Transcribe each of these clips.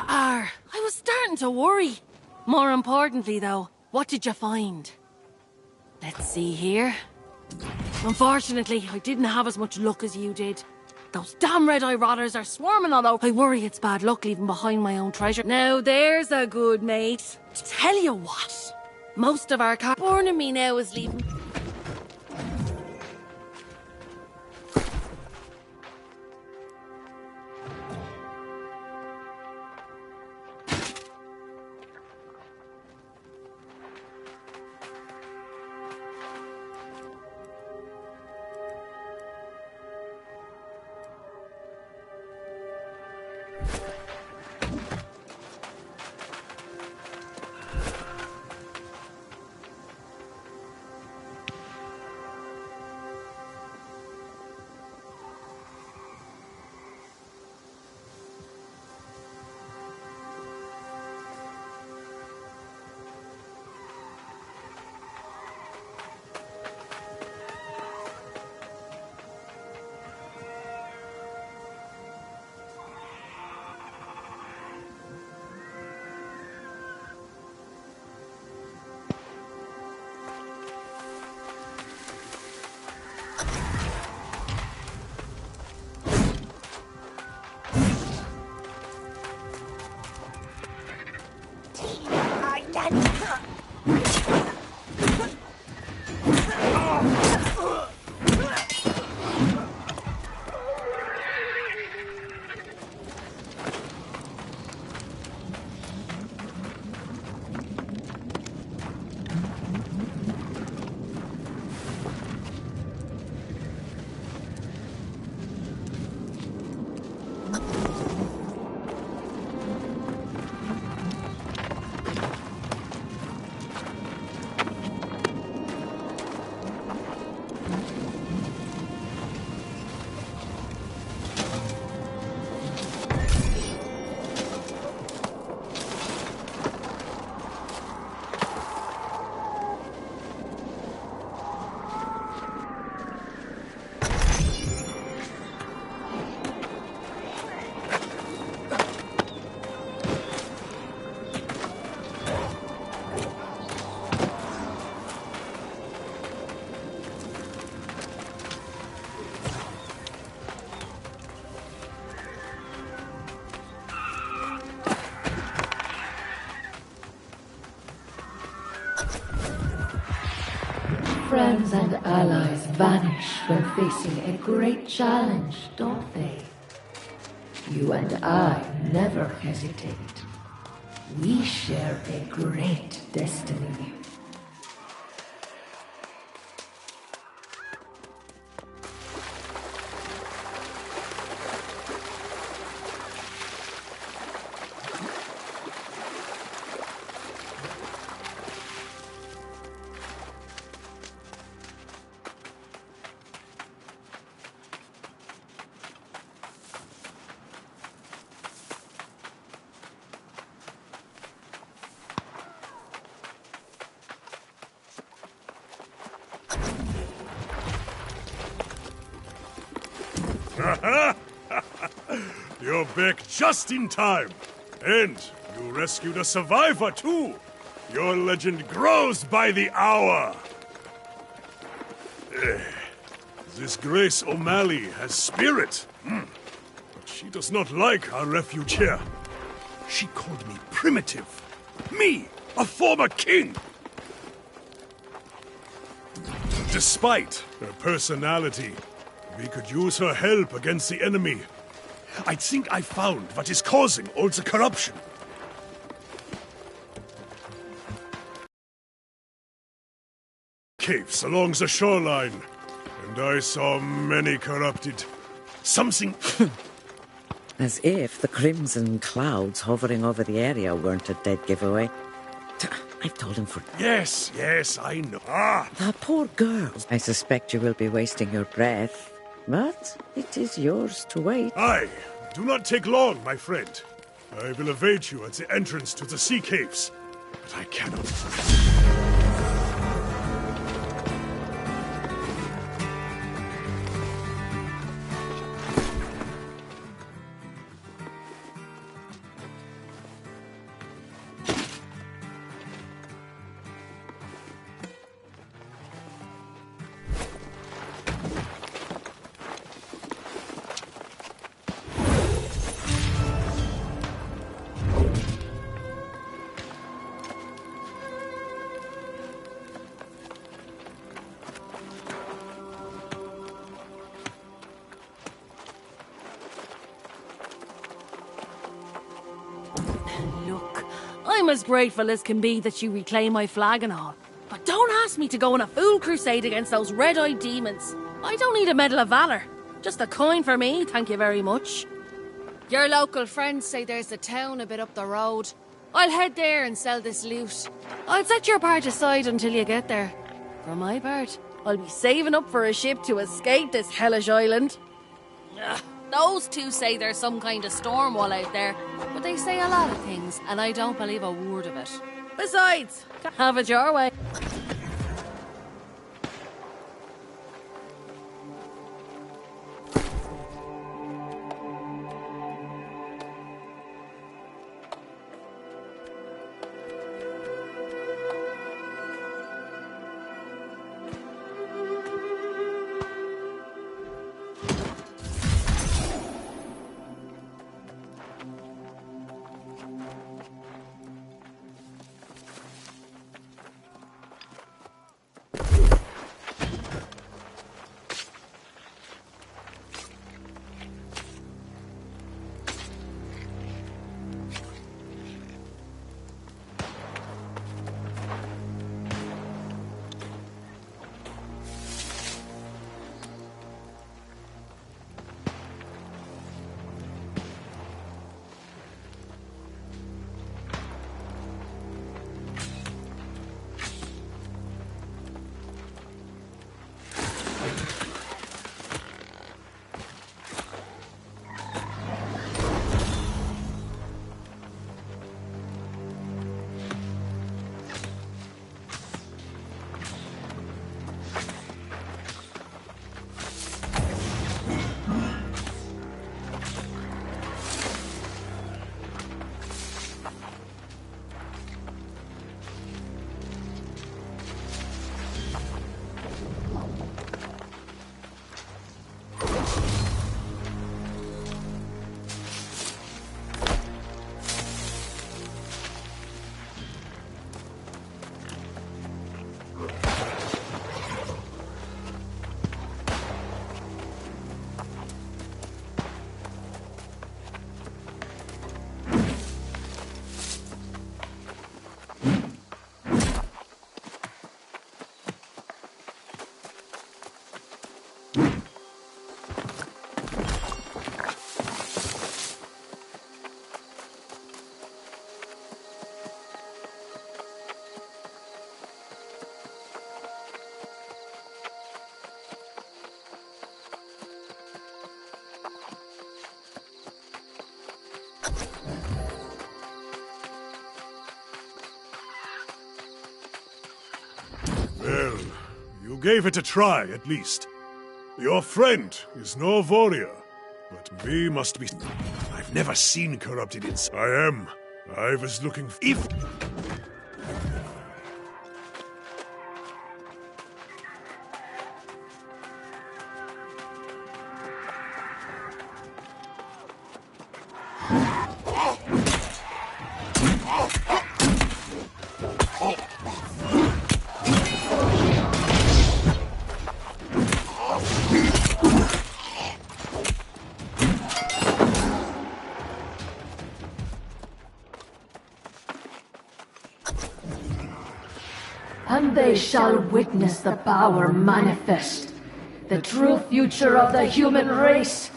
you are. I was starting to worry. More importantly, though, what did you find? Let's see here. Unfortunately, I didn't have as much luck as you did. Those damn red-eye rotters are swarming all over. I worry it's bad luck leaving behind my own treasure. Now there's a good mate. Tell you what, most of our car warning me now is leaving. Friends and allies vanish when facing a great challenge, don't they? You and I never hesitate. We share a great destiny. You're back just in time. And you rescued a survivor, too. Your legend grows by the hour. This Grace O'Malley has spirit. But she does not like our refuge here. She called me primitive. Me, a former king. Despite her personality, we could use her help against the enemy. I think I found what is causing all the corruption. Caves along the shoreline, and I saw many corrupted. Something... As if the crimson clouds hovering over the area weren't a dead giveaway. I've told him for... Yes, I know. The poor girl. I suspect you will be wasting your breath, but it is yours to wait. Aye, do not take long, my friend. I will await you at the entrance to the sea caves, but I cannot... I'm as grateful as can be that you reclaim my flag and all. But don't ask me to go on a fool crusade against those red-eyed demons. I don't need a Medal of Valor. Just a coin for me, thank you very much. Your local friends say there's a town a bit up the road. I'll head there and sell this loot. I'll set your part aside until you get there. For my part, I'll be saving up for a ship to escape this hellish island. Ugh, those two say there's some kind of storm wall out there, but they say a lot of things, and I don't believe a word of it. Besides, have it your way. Well, you gave it a try, at least. Your friend is no warrior, but we must be... I've never seen corrupted inside. I am. I was looking... If... And they shall witness the power manifest, the true future of the human race.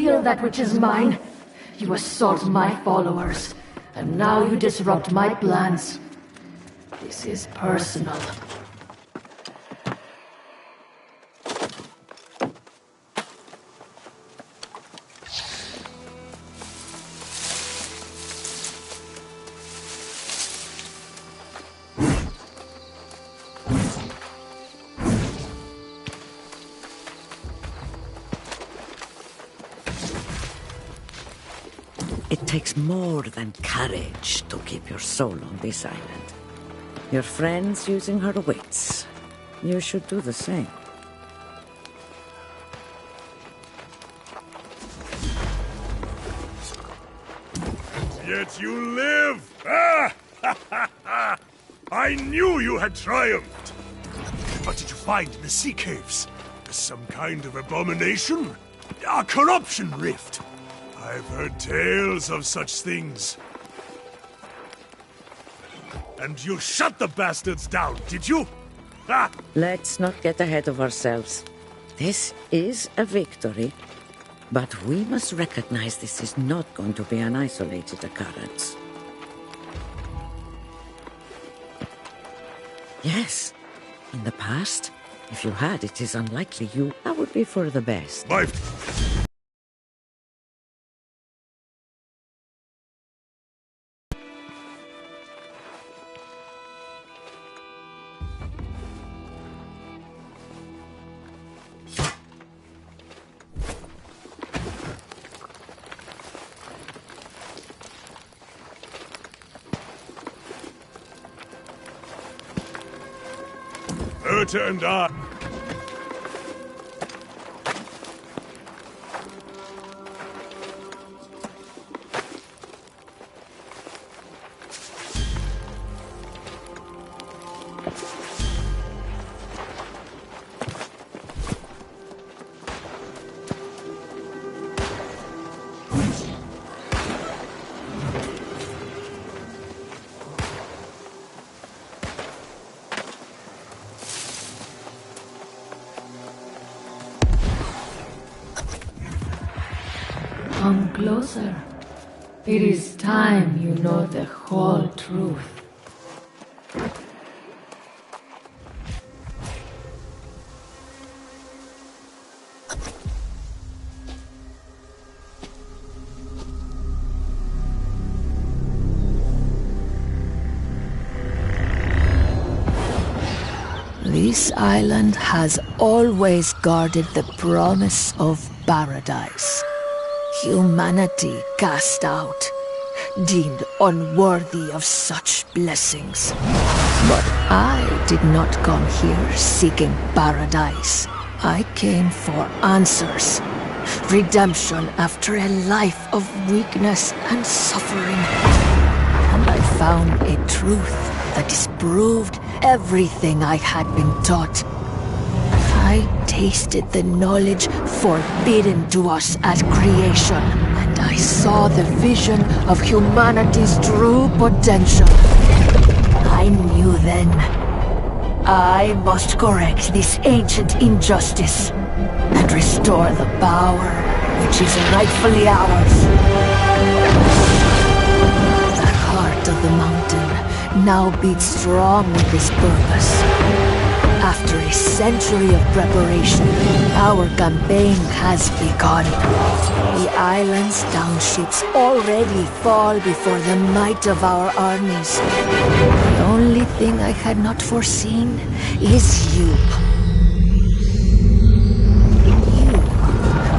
steal that which is mine. You assault my followers, and now you disrupt my plans. This is personal. It takes more than courage to keep your soul on this island. Your friend's using her wits. You should do the same. Yet you live! Ah! I knew you had triumphed! What did you find in the sea caves? Some kind of abomination? A corruption rift? I've heard tales of such things. And you shut the bastards down, did you? Ha! Let's not get ahead of ourselves. This is a victory, but we must recognize this is not going to be an isolated occurrence. Yes, in the past, if you had, it is unlikely that would be for the best. My... Urta and I... Come closer. It is time you know the whole truth. This island has always guarded the promise of paradise. Humanity cast out, deemed unworthy of such blessings. But I did not come here seeking paradise. I came for answers. Redemption after a life of weakness and suffering. And I found a truth that disproved everything I had been taught. I tasted the knowledge forbidden to us at creation, and I saw the vision of humanity's true potential. I knew then, I must correct this ancient injustice and restore the power which is rightfully ours. The heart of the mountain now beats strong with this purpose. After a century of preparation, our campaign has begun. The island's townships already fall before the might of our armies. The only thing I had not foreseen is you. You,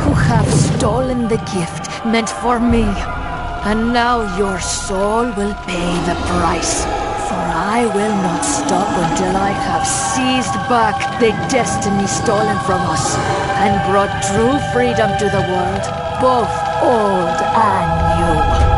who have stolen the gift meant for me. And now your soul will pay the price. For I will not stop until I have seized back the destiny stolen from us and brought true freedom to the world, both old and new.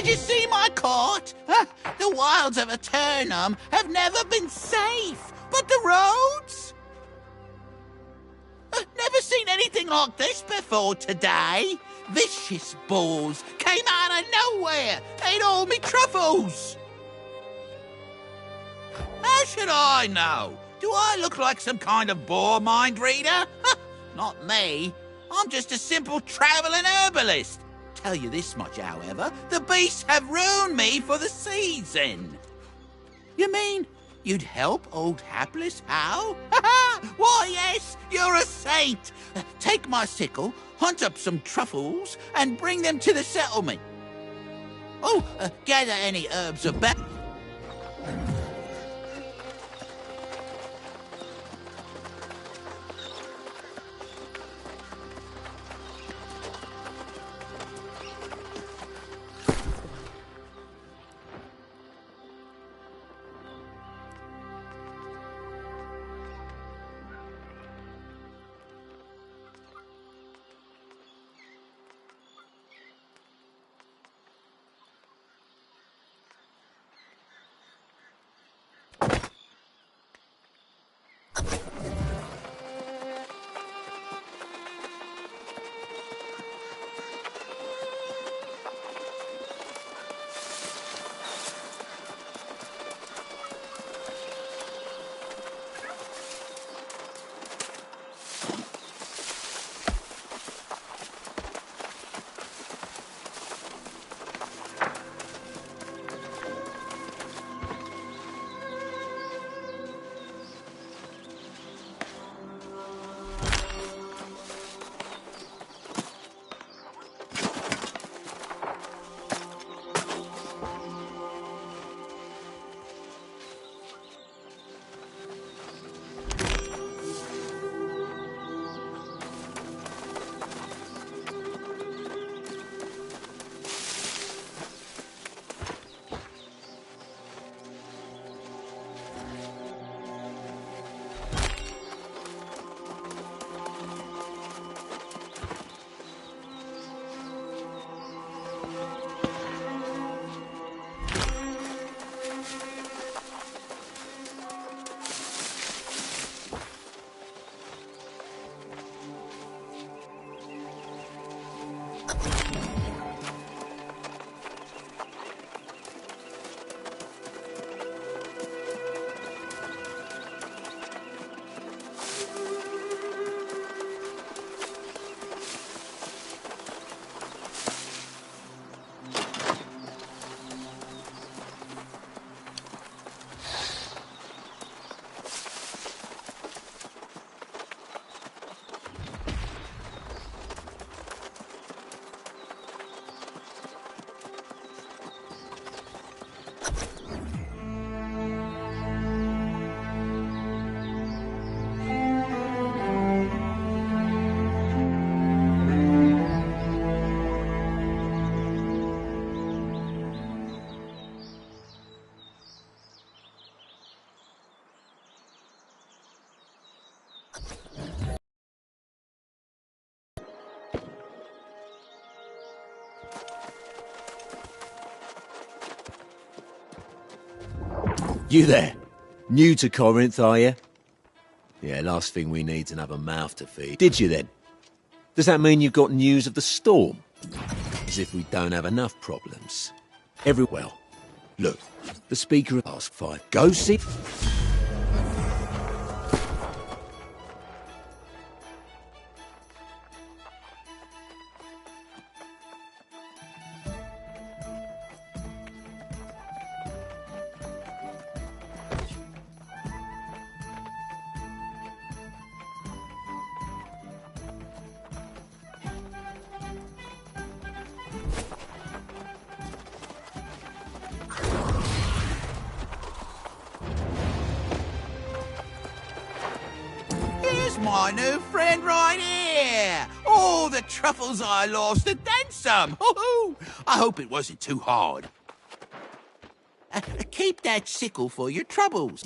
Did you see my court? Huh? The wilds of Aeternum have never been safe, but the roads? Never seen anything like this before today. Vicious bulls came out of nowhere, ate all me truffles. How should I know? Do I look like some kind of boar mind reader? Not me. I'm just a simple travelling herbalist. Tell you this much, however, the beasts have ruined me for the season. You mean you'd help old hapless Hal? Why, yes, you're a saint. Take my sickle, hunt up some truffles, and bring them to the settlement. Oh, gather any herbs about. You there? New to Corinth, are you? Yeah, last thing we need's another mouth to feed. Did you then? Does that mean you've got news of the storm? As if we don't have enough problems. Well, look, the speaker asked 5. Go see... My new friend right here! All the truffles I lost and then some! Hoo-hoo! I hope it wasn't too hard. Keep that sickle for your troubles.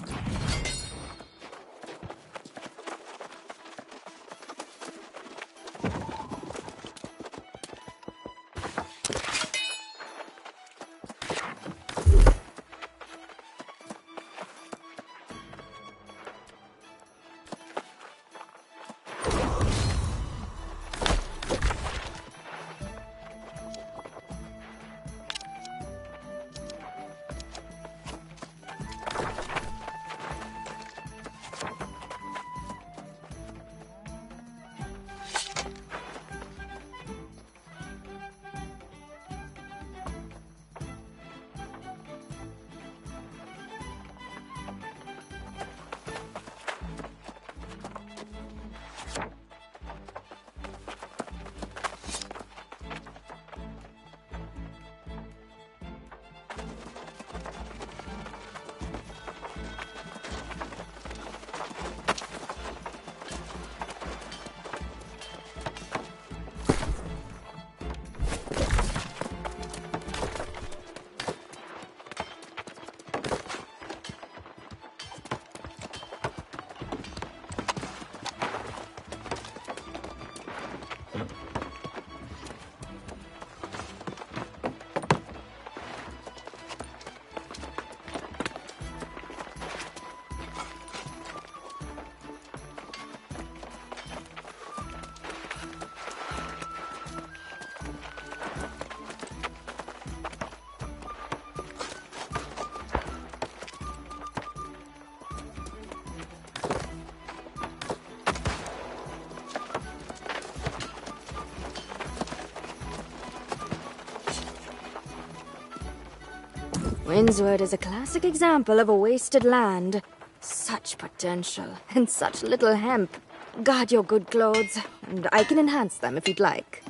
Windsward is a classic example of a wasted land. Such potential, and such little hemp. Got your good clothes, and I can enhance them if you'd like.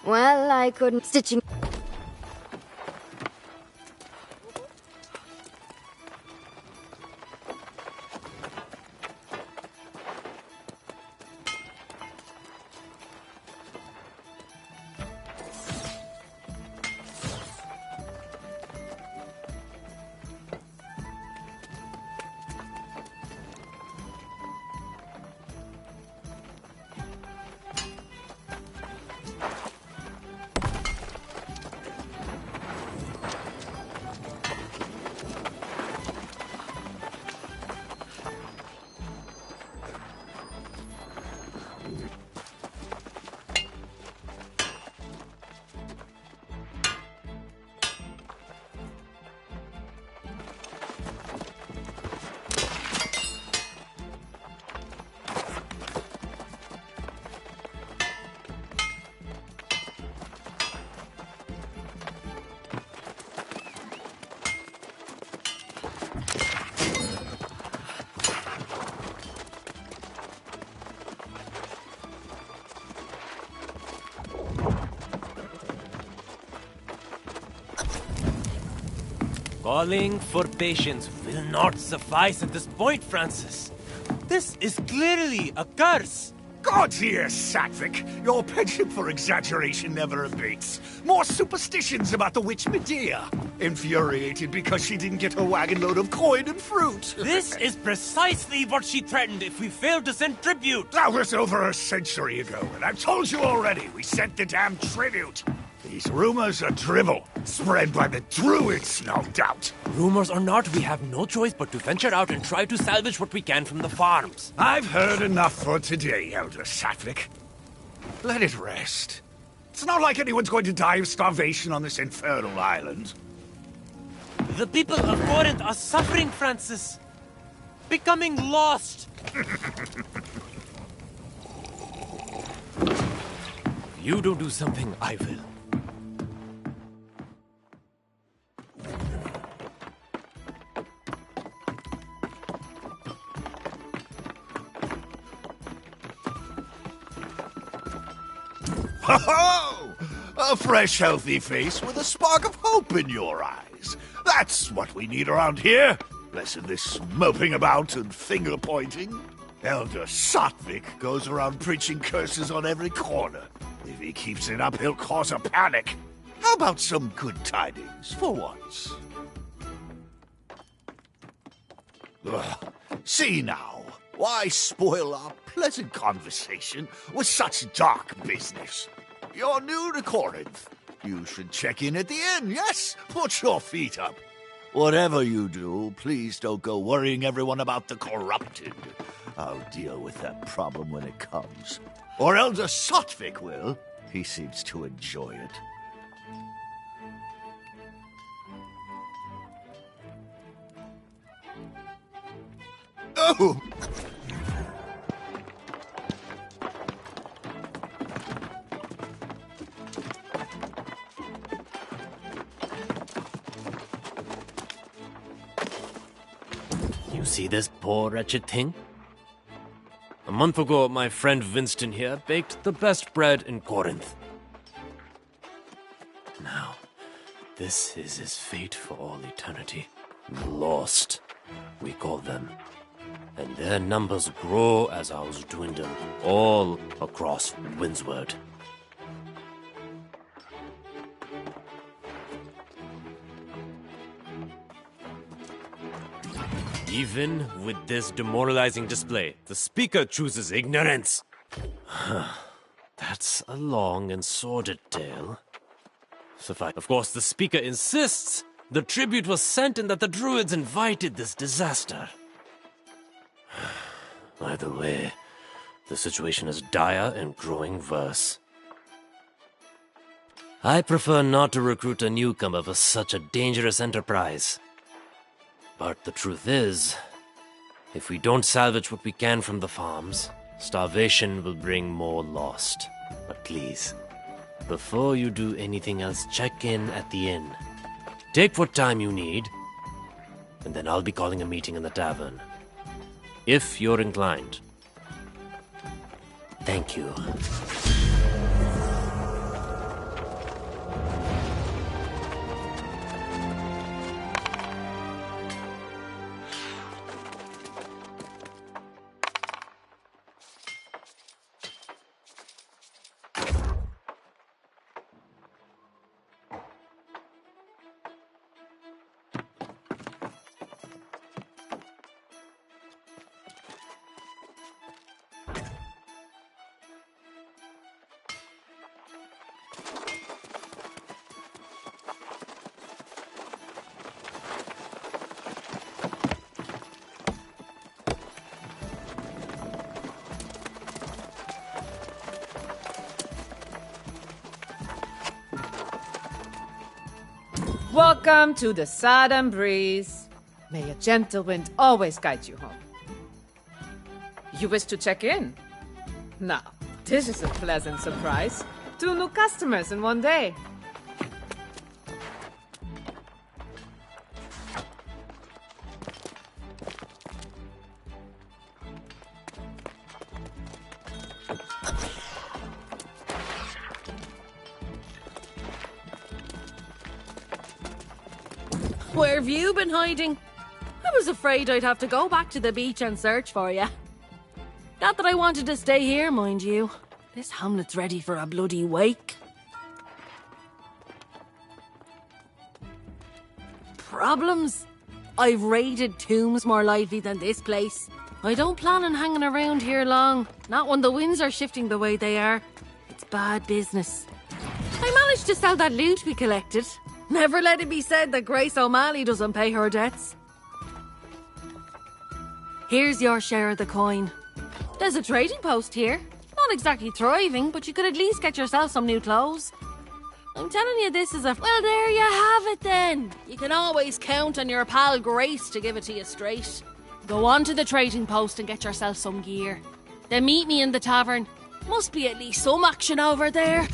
Well, I couldn't stitching... Calling for patience will not suffice at this point, Francis. This is clearly a curse. God here, Satvik. Your penchant for exaggeration never abates. More superstitions about the witch Medea. Infuriated because she didn't get her wagon load of coin and fruit. This is precisely what she threatened if we failed to send tribute. That was over a century ago, and I've told you already, we sent the damn tribute. These rumors are drivel, spread by the druids, no doubt. Rumors or not, we have no choice but to venture out and try to salvage what we can from the farms. I've heard enough for today, Elder Satvik. Let it rest. It's not like anyone's going to die of starvation on this infernal island. The people of Corinth are suffering, Francis. Becoming lost. If you don't do something, I will. Ho-ho! A fresh, healthy face with a spark of hope in your eyes. That's what we need around here. Less of this moping about and finger-pointing. Elder Satvik goes around preaching curses on every corner. If he keeps it up, he'll cause a panic. How about some good tidings, for once? Ugh. See now, why spoil our pleasant conversation with such dark business? You're new to Corinth. You should check in at the inn, yes? Put your feet up. Whatever you do, please don't go worrying everyone about the corrupted. I'll deal with that problem when it comes. Or Elder Satvik will. He seems to enjoy it. Oh! You see this poor wretched thing? A month ago, my friend Winston here baked the best bread in Corinth. Now, this is his fate for all eternity. Lost, we call them. And their numbers grow as ours dwindle, all across Windsward. Even with this demoralizing display, the speaker chooses ignorance. That's a long and sordid tale. Suffice. Of course, the speaker insists the tribute was sent and that the druids invited this disaster. Either way, the situation is dire and growing worse. I prefer not to recruit a newcomer for such a dangerous enterprise. But the truth is, if we don't salvage what we can from the farms, starvation will bring more lost. But please, before you do anything else, check in at the inn. Take what time you need, and then I'll be calling a meeting in the tavern. If you're inclined. Thank you. Welcome to the Southern Breeze. May a gentle wind always guide you home. You wish to check in? Now, this is a pleasant surprise. 2 new customers in one day. Where have you been hiding? I was afraid I'd have to go back to the beach and search for you. Not that I wanted to stay here, mind you. This hamlet's ready for a bloody wake. Problems? I've raided tombs more lively than this place. I don't plan on hanging around here long. Not when the winds are shifting the way they are. It's bad business. I managed to sell that loot we collected. Never let it be said that Grace O'Malley doesn't pay her debts. Here's your share of the coin. There's a trading post here. Not exactly thriving, but you could at least get yourself some new clothes. I'm telling you, this is a... Well, there you have it then. You can always count on your pal Grace to give it to you straight. Go on to the trading post and get yourself some gear. Then meet me in the tavern. Must be at least some action over there.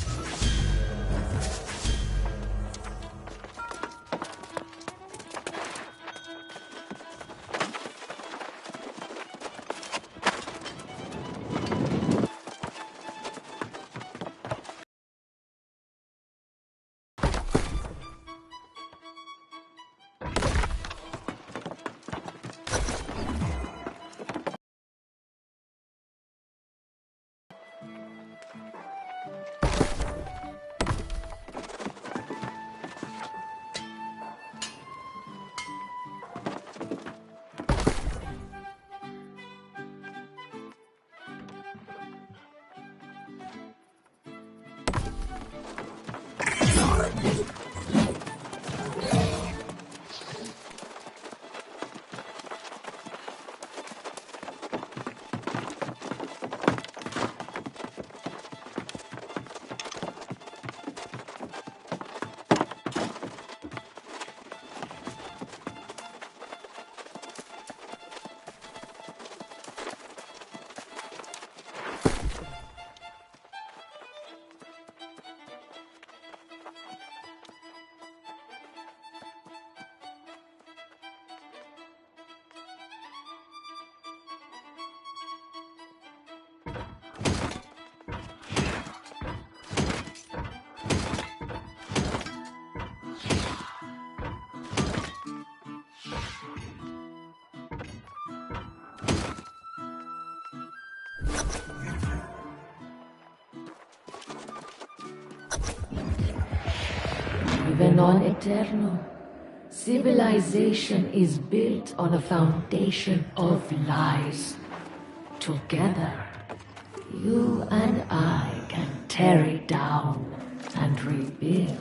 Even on Aeternum, civilization is built on a foundation of lies. Together, you and I can tear it down and rebuild.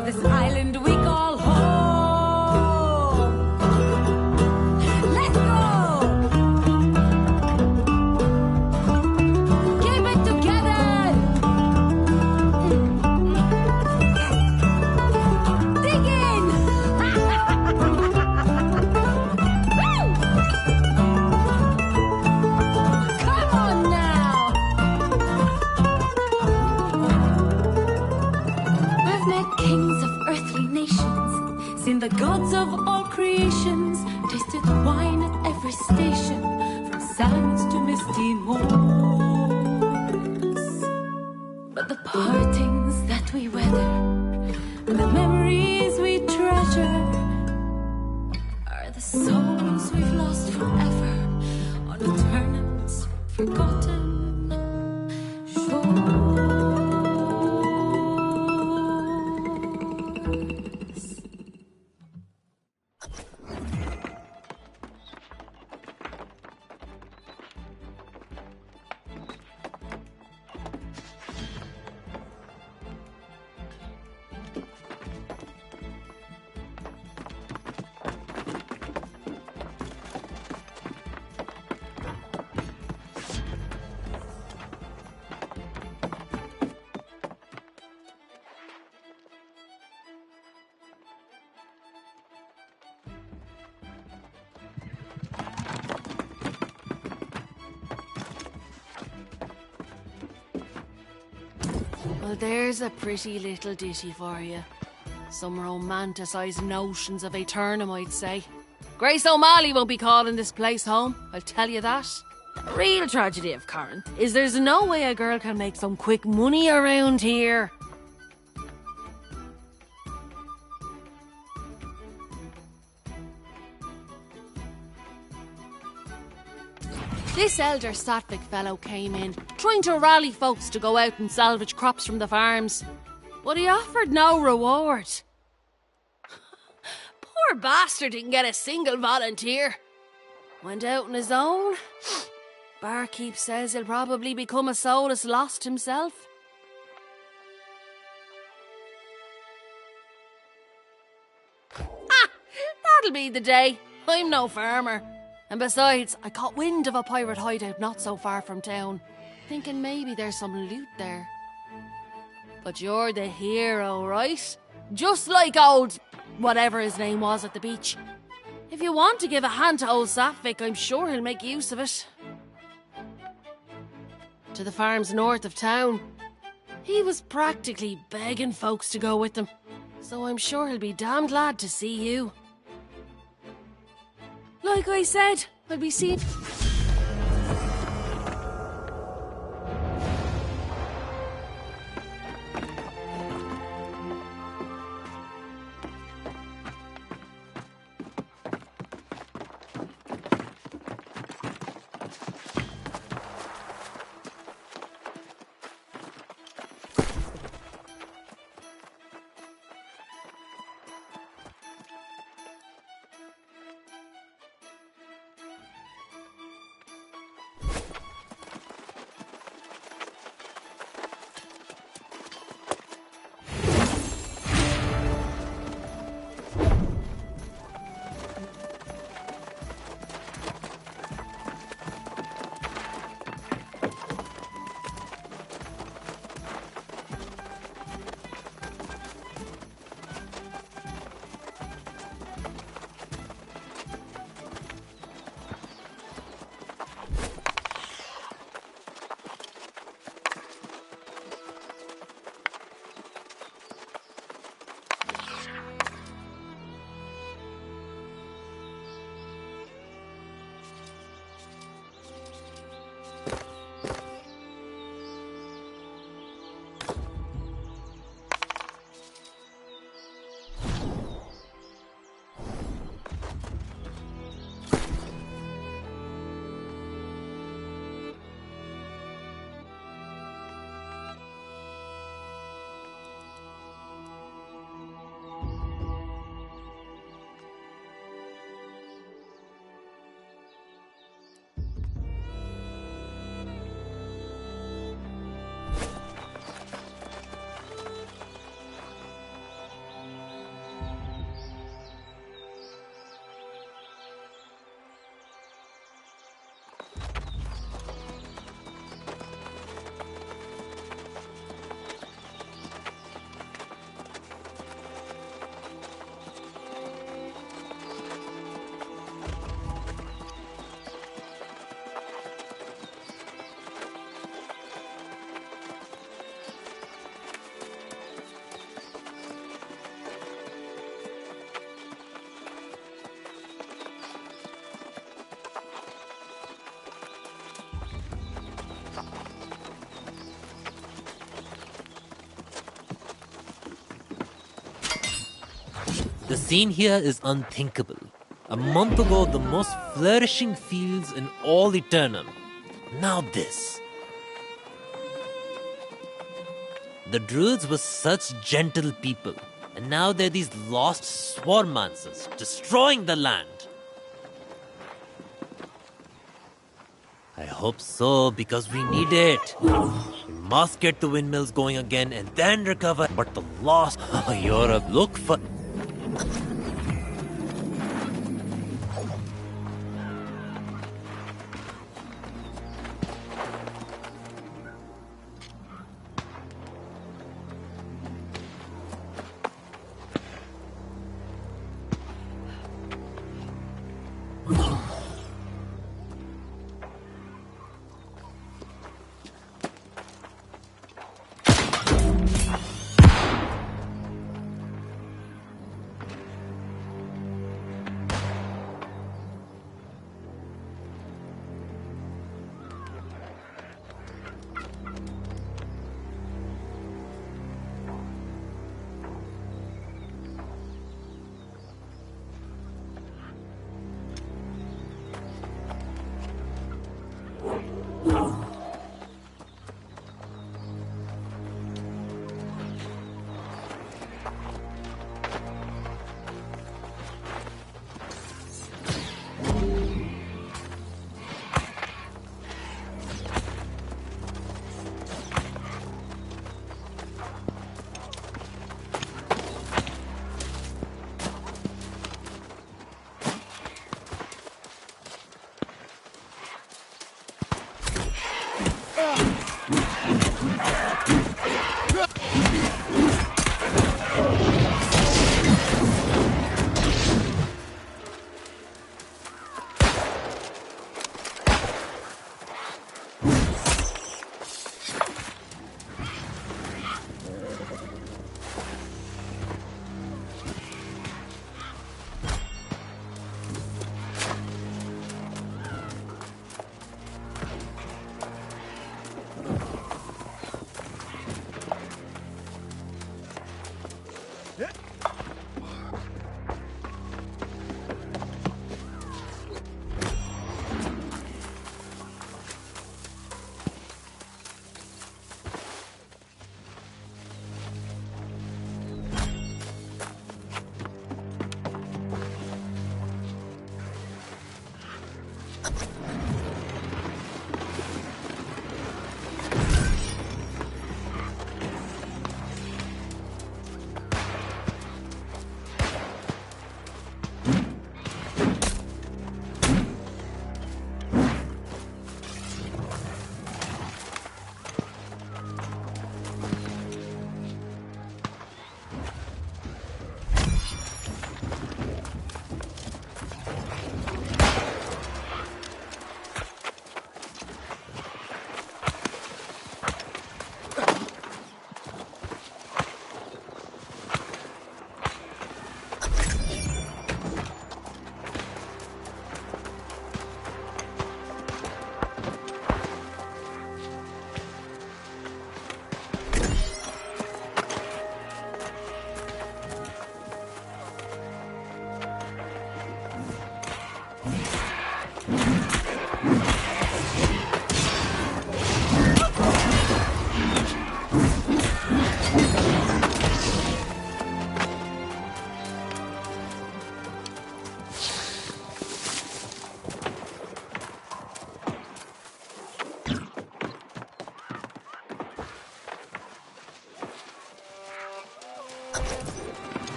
of this island we call home. Let's go! Keep it together! Dig in! Woo! Come on now! I've met kings of earthly nations, seen the gods of all creations, tasted wine at every station, from sands to misty moors. But the partings that we weather, and the memories we treasure, are the souls we've lost forever on Aeternum's forgotten shores. Well, there's a pretty little ditty for you. Some romanticised notions of Aeternum, I'd say. Grace O'Malley won't be calling this place home, I'll tell you that. The real tragedy of Corinth is there's no way a girl can make some quick money around here. This elder Sattvic fellow came in, trying to rally folks to go out and salvage crops from the farms. But he offered no reward. Poor bastard didn't get a single volunteer. Went out on his own. Barkeep says he'll probably become a soulless lost himself. That'll be the day. I'm no farmer. And besides, I caught wind of a pirate hideout not so far from town, thinking maybe there's some loot there. But you're the hero, right? Just like old whatever his name was at the beach. If you want to give a hand to old Sattvic, I'm sure he'll make use of it. To the farms north of town. He was practically begging folks to go with him, so I'm sure he'll be damn glad to see you. Like I said, I'll be seeing... The scene here is unthinkable. A month ago, the most flourishing fields in all Aeternum. Now this. The druids were such gentle people, and now they're these lost swarmancers, destroying the land. I hope so, because we need it. We must get the windmills going again and then recover. But the lost Europe, look for...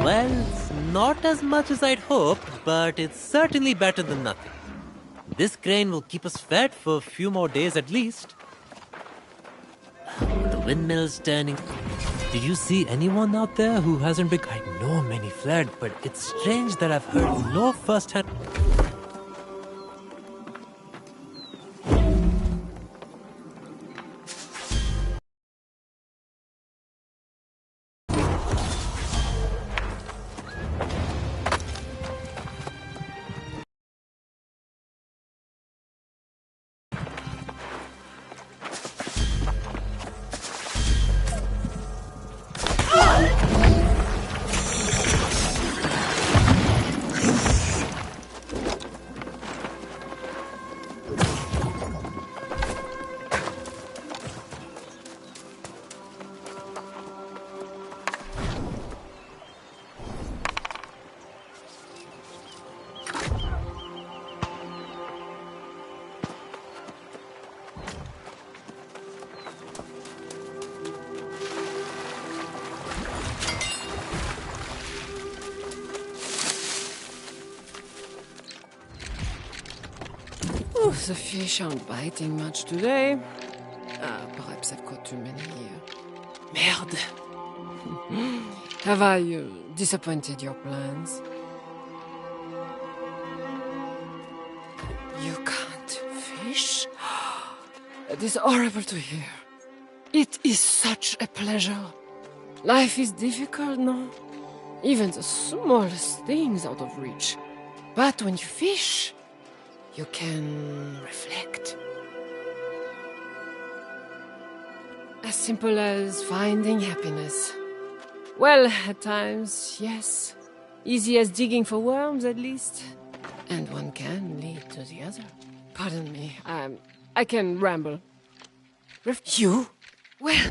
Well, it's not as much as I'd hoped, but it's certainly better than nothing. This grain will keep us fed for a few more days at least. The windmill's turning. Did you see anyone out there who hasn't been... I know many fled, but it's strange that I've heard no first-hand... Oh, the fish aren't biting much today. Perhaps I've caught too many here. Merde! Have I disappointed your plans? You can't fish? It is horrible to hear. It is such a pleasure. Life is difficult, no? Even the smallest things out of reach. But when you fish, you can reflect. As simple as finding happiness. Well, at times, yes. Easy as digging for worms, at least. And one can lead to the other. Pardon me, I can ramble. You? Well,